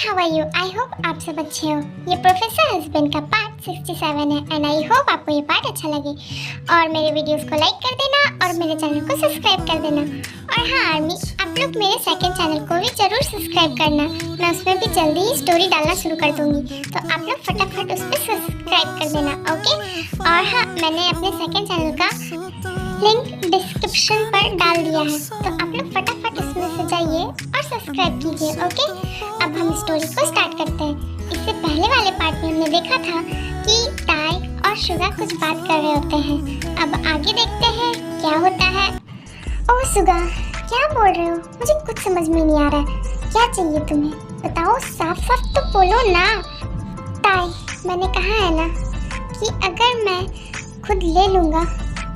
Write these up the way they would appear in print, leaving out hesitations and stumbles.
How are you? I hope आप सब अच्छे हो। ये प्रोफेसर हस्बैंड का पार्ट 67 है एंड आई होप आपको ये पार्ट अच्छा लगे और मेरे वीडियोस को लाइक कर देना और मेरे चैनल को सब्सक्राइब कर देना। और हाँ आर्मी, आप लोग मेरे सेकंड चैनल को भी जरूर सब्सक्राइब करना। मैं उसमें भी जल्दी ही स्टोरी डालना शुरू कर दूंगी, तो आप लोग फटाफट उस पर सब्सक्राइब कर देना, ओके। और हाँ, मैंने अपने सेकंड चैनल का लिंक डिस्क्रिप्शन पर डाल दिया है, तो आप लोग फटाफट उसमें से जाइए और सब्सक्राइब कीजिए, ओके। अब हम स्टोरी को स्टार्ट करते हैं। इससे पहले वाले पार्ट में हमने देखा था कि टाई और सुगा कुछ बात कर रहे होते हैं। अब आगे देखते हैं क्या होता है। ओह सुगा, क्या बोल रहे हो? मुझे कुछ समझ में नहीं आ रहा है। क्या चाहिए तुम्हें? बताओ, साफ साफ तो बोलो ना। टाई, मैंने कहा है ना कि अगर मैं खुद ले लूँगा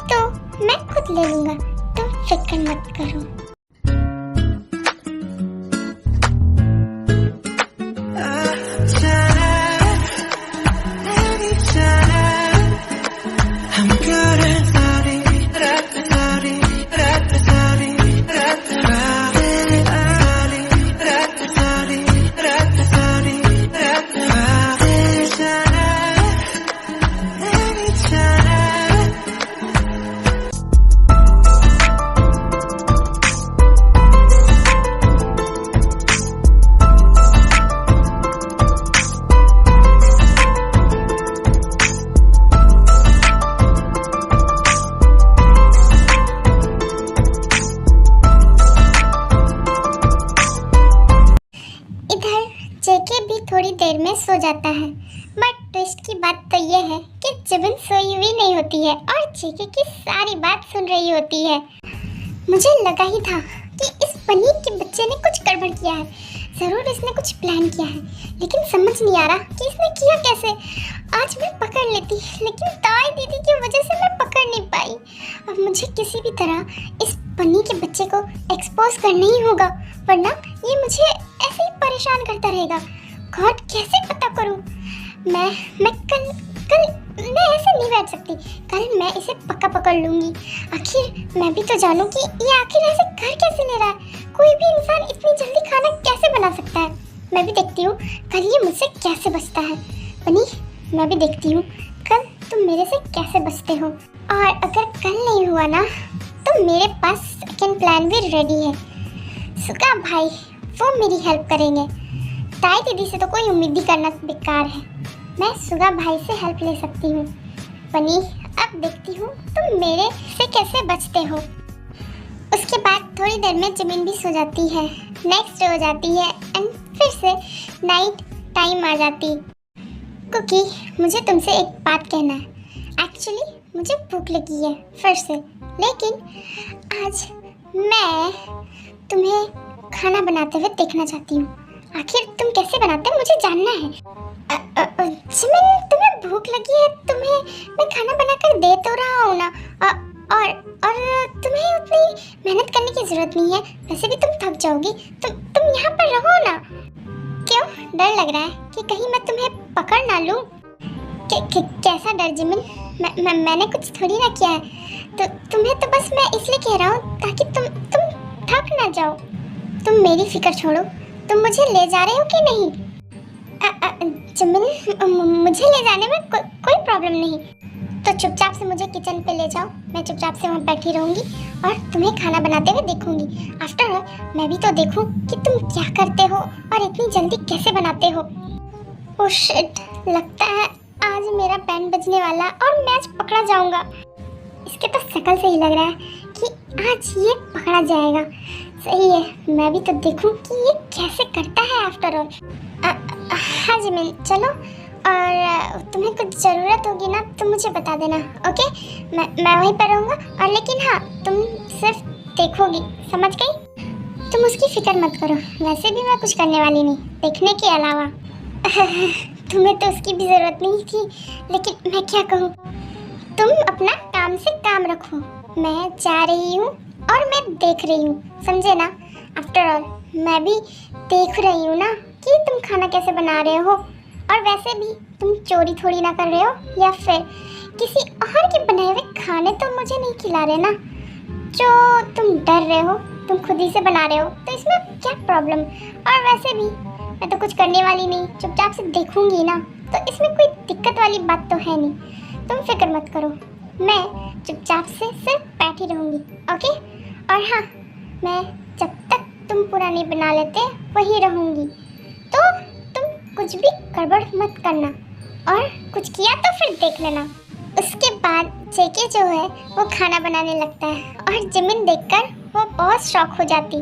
तो मैं खुद ले लूँगा, तुम फिक्र मत करो। जेके भी थोड़ी देर में सो जाता है, बट ट्विस्ट की बात तो ये है कि जिमिन सोई हुई नहीं होती है और जेके की सारी बात सुन रही होती है। मुझे लगा ही था कि इस पनीर के बच्चे ने कुछ गड़बड़ किया है, जरूर इसने कुछ प्लान किया है, लेकिन समझ नहीं आ रहा कि इसने किया कैसे। आज मैं पकड़ लेती, लेकिन ताई दीदी की वजह से मैं पकड़ नहीं पाई। अब मुझे किसी भी तरह इस पन्नी के बच्चे को एक्सपोज करना ही होगा, वरना ये मुझे ऐसे ही परेशान करता रहेगा। गॉड, कैसे पता करूं? मैं कल मैं ऐसे नहीं बैठ सकती। कल मैं इसे पक्का पकड़ लूंगी। आखिर मैं भी तो जानूं कि ये आखिर ऐसे कर कैसे ले रहा है। कोई भी इंसान इतनी जल्दी खाना कैसे बना सकता है। मैं भी देखती हूँ कल ये मुझसे कैसे बचता है। बनी, मैं भी देखती हूँ कल तुम मेरे से कैसे बचते हो। और अगर कल नहीं हुआ ना, तो मेरे पास सेकंड प्लान भी रेडी है। सुगा भाई वो मेरी हेल्प करेंगे। ताई दीदी से तो कोई उम्मीद ही करना बेकार है। मैं सुगा भाई से हेल्प ले सकती हूँ। बनी, अब देखती हूँ तुम मेरे से कैसे बचते हो। उसके बाद थोड़ी देर में जिमिन भी सो जाती है। नेक्स्ट डे हो जाती है एंड फिर से नाइट टाइम आ जाती। कुकी, मुझे तुमसे एक बात कहना है। एक्चुअली मुझे भूख लगी है फिर से, लेकिन आज मैं तुम्हें खाना बनाते हुए देखना चाहती हूँ। आखिर तुम कैसे बनाते हो मुझे जानना है। जिमिन, तुम्हें भूख लगी है, तुम्हें मैं खाना बनाकर दे तो रहा हूँ ना। और तुम्हें उतनी मेहनत करने की जरूरत नहीं है। वैसे भी तुम थक जाओगी, तुम यहाँ पर रहो ना। क्यों डर लग रहा है कि कहीं मैं तुम्हें पकड़ ना लूँ? कैसा डर जिमिन? मैंने कुछ थोड़ी ना किया है। तो तुम्हें तो बस मैं इसलिए कह रहा हूँ ताकि तुम थक ना जाओ। तुम मेरी फिक्र छोड़ो, तुम मुझे ले जा रहे हो कि नहीं? जिमिन, मुझे ले जाने में कोई प्रॉब्लम नहीं। तो चुपचाप से मुझे किचन पे ले जाओ, मैं चुपचाप से वहाँ बैठी रहूँगी और तुम्हें खाना बनाते हुए देखूंगी। आफ्टर ऑल मैं भी तो देखूँ कि तुम क्या करते हो और इतनी जल्दी कैसे बनाते हो। ओह शिट, लगता है आज मेरा बैंड बजने वाला और मैं आज पकड़ा जाऊँगा। इसके तो शक्ल से ही लग रहा है कि आज ये पकड़ा जाएगा। सही है, मैं भी तो देखूं कि ये कैसे करता है आफ्टर ऑल। हाँ जिमिन, चलो। और तुम्हें कुछ ज़रूरत होगी ना तो मुझे बता देना, ओके। मैं वहीं पर रहूँगा। और लेकिन हाँ, तुम सिर्फ देखोगी, समझ गई? तुम उसकी फिक्र मत करो। वैसे भी मैं कुछ करने वाली नहीं देखने के अलावा। तुम्हें तो उसकी भी ज़रूरत नहीं थी, लेकिन मैं क्या कहूँ। तुम अपना काम से काम रखो। मैं जा रही हूँ और मैं देख रही हूँ, समझे ना? आफ्टर ऑल मैं भी देख रही हूँ ना कि तुम खाना कैसे बना रहे हो। और वैसे भी तुम चोरी थोड़ी ना कर रहे हो या फिर किसी और के बनाए हुए खाने तो मुझे नहीं खिला रहे ना। जो तुम डर रहे हो तुम खुद ही से बना रहे हो तो इसमें क्या प्रॉब्लम। और वैसे भी मैं तो कुछ करने वाली नहीं, चुपचाप से देखूंगी ना, तो इसमें कोई दिक्कत वाली बात तो है नहीं। तुम फिक्र मत करो, मैं चुपचाप से सिर्फ बैठी रहूंगी। ओके। और हाँ, मैं जब तक तुम पूरा नहीं बना लेते वही रहूंगी, तो तुम कुछ भी गड़बड़ मत करना, और कुछ किया तो फिर देख लेना। उसके बाद जेके जो है वो खाना बनाने लगता है और जिमिन देखकर वो बहुत शॉक हो जाती।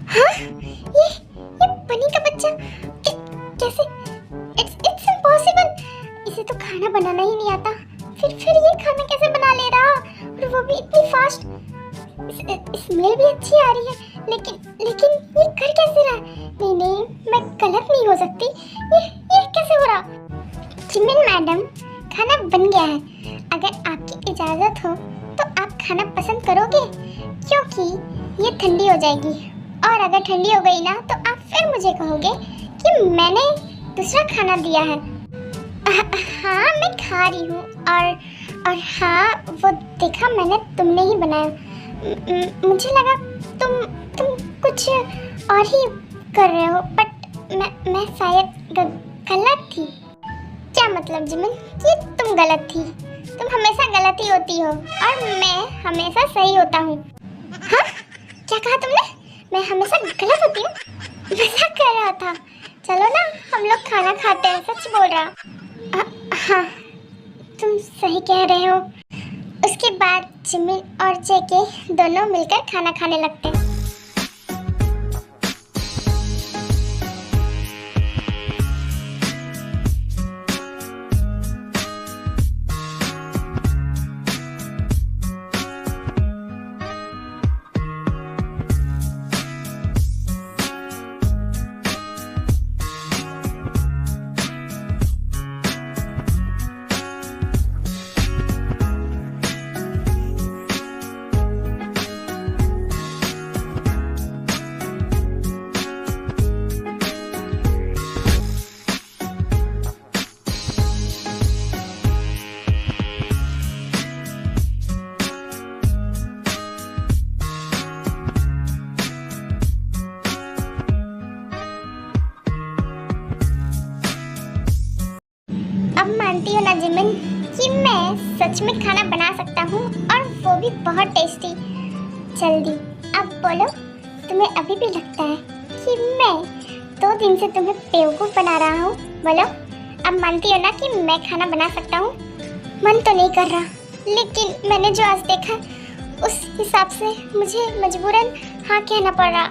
हाँ, ये बनी का बच्चा कैसे? It's impossible. इसे तो खाना बनाना ही नहीं आता, फिर ये खाना कैसे बना ले रहा, और वो भी इतनी फास्ट। स्मेल भी अच्छी आ रही है, लेकिन ये कर कैसे रहा है? नहीं, मैं गलत नहीं हो सकती। ये कैसे हो रहा? जिमिन मैडम, खाना बन गया है। अगर आपकी इजाजत हो तो आप खाना पसंद करोगे, क्योंकि ये ठंडी हो जाएगी, और अगर ठंडी हो गई ना तो आप फिर मुझे कहोगे कि मैंने दूसरा खाना दिया है। हाँ, मैं खा रही हूँ, और हाँ, वो देखा मैंने, तुमने ही बनाया। मुझे लगा तुम कुछ और ही कर रहे हो, बट मैं शायद गलत थी। क्या मतलब जिमिन कि तुम गलत थी? तुम हमेशा गलत ही होती हो और मैं हमेशा सही होता हूँ। हाँ, क्या कहा तुमने? मैं हमेशा गलत होती हूँ? मजाक कर रहा था। चलो ना, हम लोग खाना खाते हैं। सच बोल रहा। हाँ, तुम सही कह रहे हो। उसके बाद जिमिन और जेके दोनों मिलकर खाना खाने लगते हैं। अब मानती हो ना जिमिन कि मैं सच में खाना बना सकता हूँ, और वो भी बहुत टेस्टी। जल्दी अब बोलो, तुम्हें अभी भी लगता है कि मैं 2 दिन से तुम्हें बेवकूफ़ बना रहा हूँ? बोलो, अब मानती हो ना कि मैं खाना बना सकता हूँ? मन तो नहीं कर रहा, लेकिन मैंने जो आज देखा उस हिसाब से मुझे मजबूरन हाँ कहना पड़ रहा।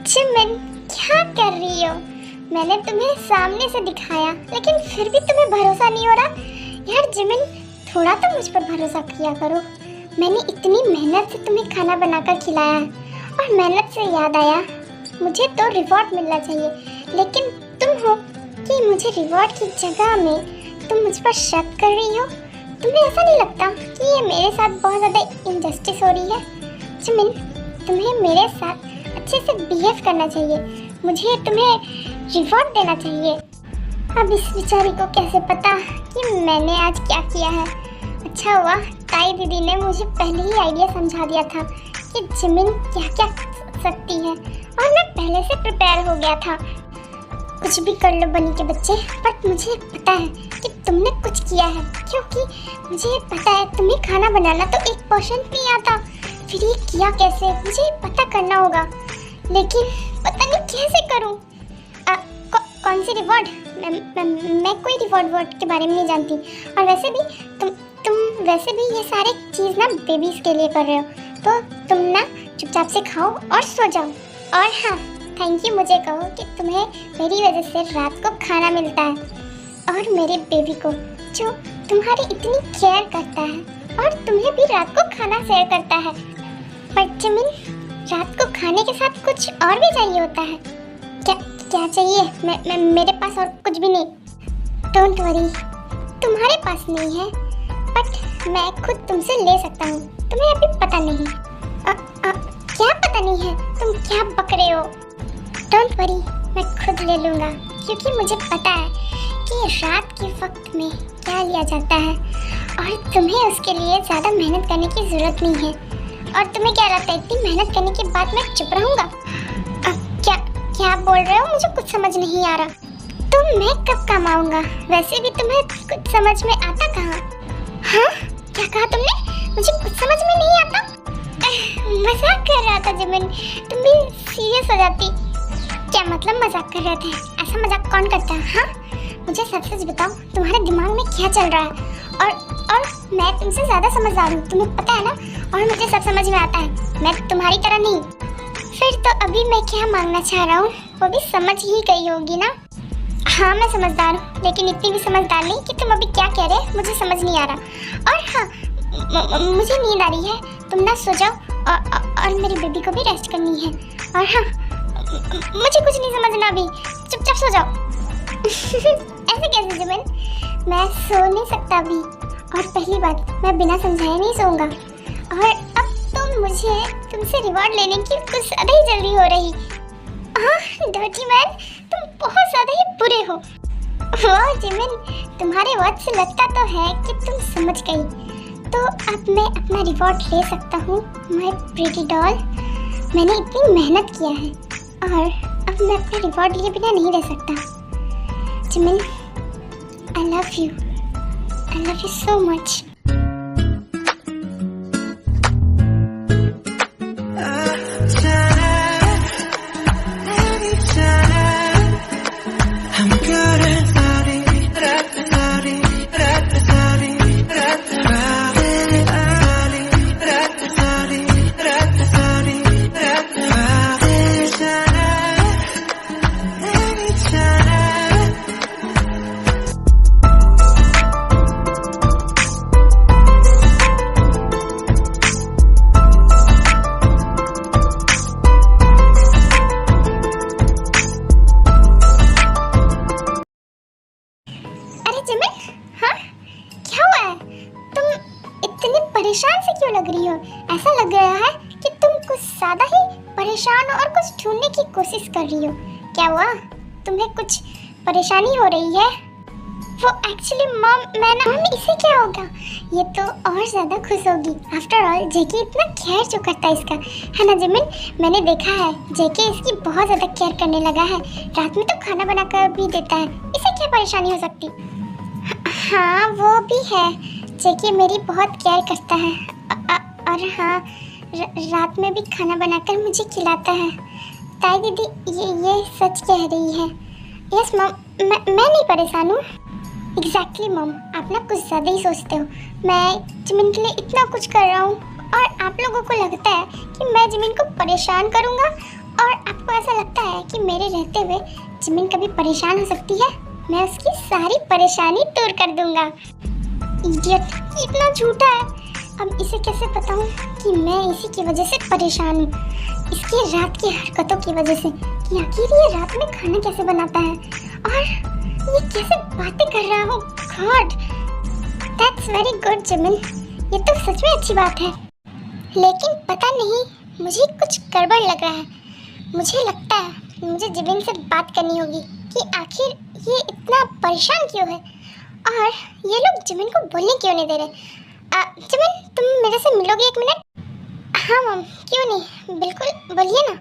जिमिन, क्या कर रही हो? मैंने तुम्हें सामने से दिखाया, लेकिन फिर भी तुम्हें भरोसा नहीं हो रहा। यार जिमिन, थोड़ा तो मुझ पर भरोसा किया करो। मैंने इतनी मेहनत से तुम्हें खाना बनाकर खिलाया है, और मेहनत से याद आया, मुझे तो रिवॉर्ड मिलना चाहिए, लेकिन तुम हो कि मुझे रिवॉर्ड की जगह में तुम मुझ पर शक कर रही हो। तुम्हें ऐसा नहीं लगता कि ये मेरे साथ बहुत ज़्यादा इनजस्टिस हो रही है? जिमिन, तुम्हें मेरे साथ अच्छे से बिहेव करना चाहिए, मुझे तुम्हें रिवॉर्ड देना चाहिए। अब इस बेचारी को कैसे पता कि मैंने आज क्या किया है? अच्छा हुआ ताई दीदी ने मुझे पहले ही आइडिया समझा दिया था कि जिमिन क्या क्या सकती है, और मैं पहले से प्रिपेयर हो गया था। कुछ भी कर लो बनी के बच्चे, बट मुझे पता है कि तुमने कुछ किया है, क्योंकि मुझे पता है तुम्हें खाना बनाना तो 1% नहीं आता। फिर ये किया कैसे, मुझे पता करना होगा, लेकिन पता नहीं कैसे करूं। कौन सी रिवॉर्ड? मैं कोई रिवॉर्ड के बारे में नहीं जानती, और वैसे भी तुम वैसे भी ये सारे चीज़ ना बेबीज़ के लिए कर रहे हो, तो तुम ना चुपचाप से खाओ और सो जाओ। और हाँ, थैंक यू मुझे कहो कि तुम्हें मेरी वजह से रात को खाना मिलता है, और मेरे बेबी को जो तुम्हारी इतनी केयर करता है, और तुम्हें भी रात को खाना शेयर करता है। पर जिमिन, रात को खाने के साथ कुछ और भी चाहिए होता है। क्या चाहिए? मेरे पास और कुछ भी नहीं। डोंट वरी, तुम्हारे पास नहीं है, बट मैं खुद तुमसे ले सकता हूँ। तुम्हें अभी पता नहीं। क्या पता? पता नहीं है तुम क्या बक रहे हो। डोंट वरी, मैं खुद ले लूँगा, क्योंकि मुझे पता है कि रात के वक्त में क्या लिया जाता है और तुम्हें उसके लिए ज़्यादा मेहनत करने की ज़रूरत नहीं है। और तुम्हें क्या लगता है इतनी मेहनत करने के बाद मैं चुप रहूँगा? क्या क्या बोल रहे हो? मुझे कुछ समझ नहीं आ रहा। तो मैं कब काम आऊँगा? वैसे भी तुम्हें कुछ समझ में आता कहाँ? हाँ, क्या कहा तुमने? मुझे कुछ समझ में नहीं आता। मजाक कर रहा था जिमिन, तुम भी सीरियस हो जाती। क्या मतलब मजाक कर रहे थे? ऐसा मजाक कौन करता है? हाँ, मुझे सच सच बताओ, तुम्हारे दिमाग में क्या चल रहा है? और मैं तुमसे ज़्यादा समझदार हूँ, तुम्हें पता है ना, और मुझे सब समझ में आता है। मैं तुम्हारी तरह नहीं। फिर तो अभी मैं क्या मांगना चाह रहा हूँ वो भी समझ ही गई होगी ना? हाँ, मैं समझदार हूँ, लेकिन इतनी भी समझदार नहीं कि तुम अभी क्या कह रहे हैं मुझे समझ नहीं आ रहा। और हाँ, मुझे नींद आ रही है, तुम ना सो जाओ, और मेरी बेबी को भी रेस्ट करनी है। और हाँ, मुझे कुछ नहीं समझना अभी, चुपचाप सो जाओ। ऐसे कैसे जिमिन? मैं सो नहीं सकता अभी, और पहली बात, मैं बिना समझाए नहीं सोऊंगा। और अब तो मुझे तुमसे रिवॉर्ड लेने की कुछ ज़्यादा ही जल्दी हो रही। हाँ डर्टी मैन, तुम बहुत ज़्यादा ही बुरे हो। वाह जिमिन, तुम्हारे वर्ड से लगता तो है कि तुम समझ गई। तो अब मैं अपना रिवॉर्ड ले सकता हूँ माय प्रीटी डॉल। मैंने इतनी मेहनत किया है और अब मैं अपना रिवॉर्ड लिए बिना नहीं रह सकता। Jimin, I love you. I love you so much. परेशान से क्यों लग रही हो? ऐसा लग रहा है कि तुम कुछ ज्यादा ही परेशान हो और कुछ ढूंढने की कोशिश कर रही हो। क्या हुआ? तुम्हें कुछ परेशानी हो रही है? वो एक्चुअली मॉम, इसे क्या होगा? ये तो और ज्यादा खुश होगी। आफ्टर ऑल जेके इतना केयर जो करता है इसका, है ना जिमिन? मैंने देखा है जेके इसकी बहुत ज्यादा केयर करने लगा है। रात में तो खाना बनाकर भी देता है। इसे क्या परेशानी हो सकती? हाँ वो भी है, जेके मेरी बहुत केयर करता है। और हाँ, रात में भी खाना बनाकर मुझे खिलाता है। ताई दीदी ये सच कह रही है। यस मॉम, मैं नहीं परेशान हूँ। एग्जैक्टली मॉम, आप ना कुछ ज़्यादा ही सोचते हो। मैं जिमिन के लिए इतना कुछ कर रहा हूँ और आप लोगों को लगता है कि मैं जिमिन को परेशान करूँगा, और आपको ऐसा लगता है कि मेरे रहते हुए जिमिन कभी परेशान हो सकती है? मैं उसकी सारी परेशानी दूर कर दूँगा। इडियट, इतना झूठा है। अब इसे कैसे बताऊं कि मैं इसी की वजह से परेशान हूँ, इसकी रात की हरकतों की वजह से, कि आखिर ये रात में खाना कैसे बनाता है और ये कैसे बातें कर रहा हो। God, that's very good Jimin, ये तो सच में अच्छी बात है। लेकिन पता नहीं, मुझे कुछ गड़बड़ लग रहा है। मुझे लगता है मुझे जिमिन से बात करनी होगी कि आखिर ये इतना परेशान क्यों है और ये लोग जिमिन को बोलने क्यों नहीं दे रहे। जिमिन, तुम मेरे से मिलोगे 1 मिनट? हाँ मम, क्यों नहीं, बिल्कुल बोलिए ना।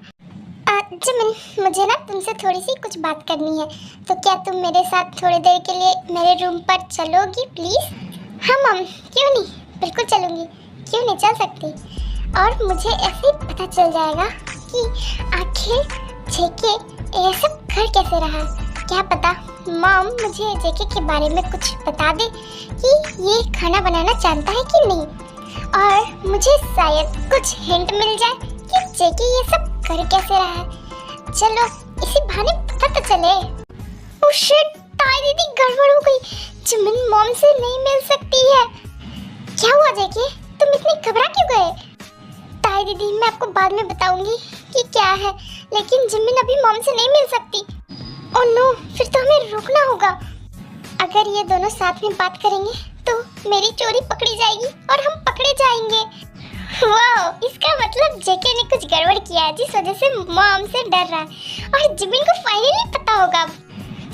जिमिन, मुझे ना तुमसे थोड़ी सी कुछ बात करनी है, तो क्या तुम मेरे साथ थोड़ी देर के लिए मेरे रूम पर चलोगी प्लीज़? हाँ मम, क्यों नहीं, बिल्कुल चलूँगी, क्यों नहीं चल सकती। और मुझे ऐसे ही पता चल जाएगा कि आखिर जेके ये सब घर कैसे रहा। क्या पता मॉम मुझे जेके के बारे में कुछ बता दे कि ये खाना बनाना जानता है कि नहीं, और मुझे शायद कुछ हिंट मिल जाए कि जेके ये सब कर कैसे रहा है। चलो इसी बहाने पता तो चले। ओह शिट, ताई दीदी गड़बड़ हो गई। जिमिन मॉम से नहीं मिल सकती है। क्या हुआ जेके, तुम इतनी घबरा क्यों गए? ताई दीदी मैं आपको बाद में बताऊंगी कि क्या है, लेकिन जिमिन अभी मॉम से नहीं मिल सकती। ओह नो, फिर तो हमें रुकना होगा। अगर ये दोनों साथ में बात करेंगे तो मेरी चोरी पकड़ी जाएगी और हम पकड़े जाएंगे। वाह, इसका मतलब जेके ने कुछ गड़बड़ किया है जिस वजह से मॉम से डर रहा है और जिमिन को फाइनली पता होगा।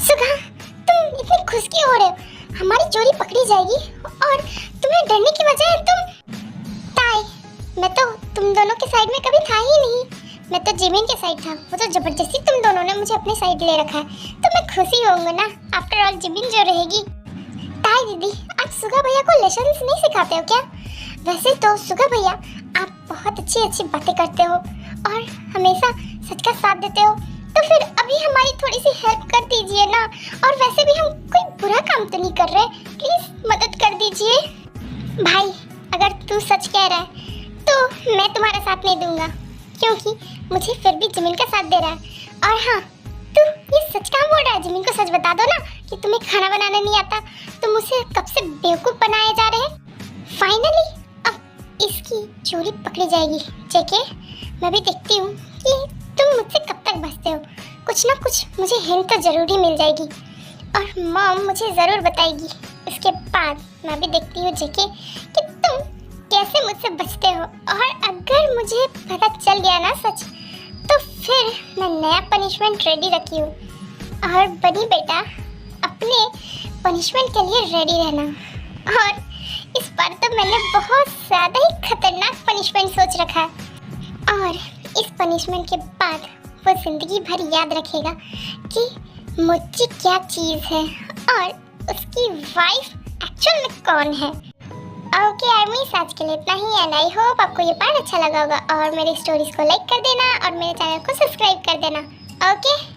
सुगा, तुम इतनी खुश क्यों हो रहे हो? हमारी चोरी पकड़ी जाएगी और तुम्हें डरने की वजह है तुम। ताई, मैं तो तुम दोनों के साइड में कभी था ही नहीं। मैं तो जिमिन के साइड था, वो तो जबरदस्ती तुम दोनों ने मुझे अपने साइड ले रखा है, तो मैं खुशी होऊंगा ना। आफ्टर ऑल जिमिन जो रहेगी। ताई दीदी, आप सुगा भैया को लेसन्स नहीं सिखाते हो क्या? वैसे तो सुगा भैया, आप बहुत अच्छी अच्छी बातें करते हो और हमेशा सच का साथ देते हो, तो फिर अभी हमारी थोड़ी सी हेल्प कर दीजिए ना। और वैसे भी हम कोई बुरा काम तो नहीं कर रहे, प्लीज मदद कर दीजिए। भाई, अगर तू सच कह रहा है तो मैं तुम्हारा साथ नहीं दूंगा, क्योंकि मुझे फिर भी जिमिन का साथ दे रहा है। और हाँ, तू ये सच काम बोल रहा है? जिमिन को सच बता दो ना कि तुम्हें खाना बनाना नहीं आता, तुम उसे कब से बेवकूफ बनाए जा रहे हैं। फाइनली अब इसकी चोरी पकड़ी जाएगी। जेके, मैं भी देखती हूँ कि तुम मुझसे कब तक बचते हो। कुछ ना कुछ मुझे हिंट तो जरूरी मिल जाएगी और मॉम मुझे ज़रूर बताएगी। उसके बाद मैं भी देखती हूँ जेके कि तुम कैसे मुझसे बचते हो। और अगर मुझे पता चल गया ना सच, तो फिर मैं नया पनिशमेंट रेडी रखी हूँ। और बनी बेटा, अपने पनिशमेंट के लिए रेडी रहना। और इस बार तो मैंने बहुत ज़्यादा ही खतरनाक पनिशमेंट सोच रखा है और इस पनिशमेंट के बाद वो ज़िंदगी भर याद रखेगा कि मुझे क्या चीज़ है और उसकी वाइफ एक्चुअल में कौन है। ओके आर्मीज, आज के लिए इतना ही एंड आई होप आपको ये पार्ट अच्छा लगा होगा और मेरी स्टोरीज को लाइक कर देना और मेरे चैनल को सब्सक्राइब कर देना। ओके।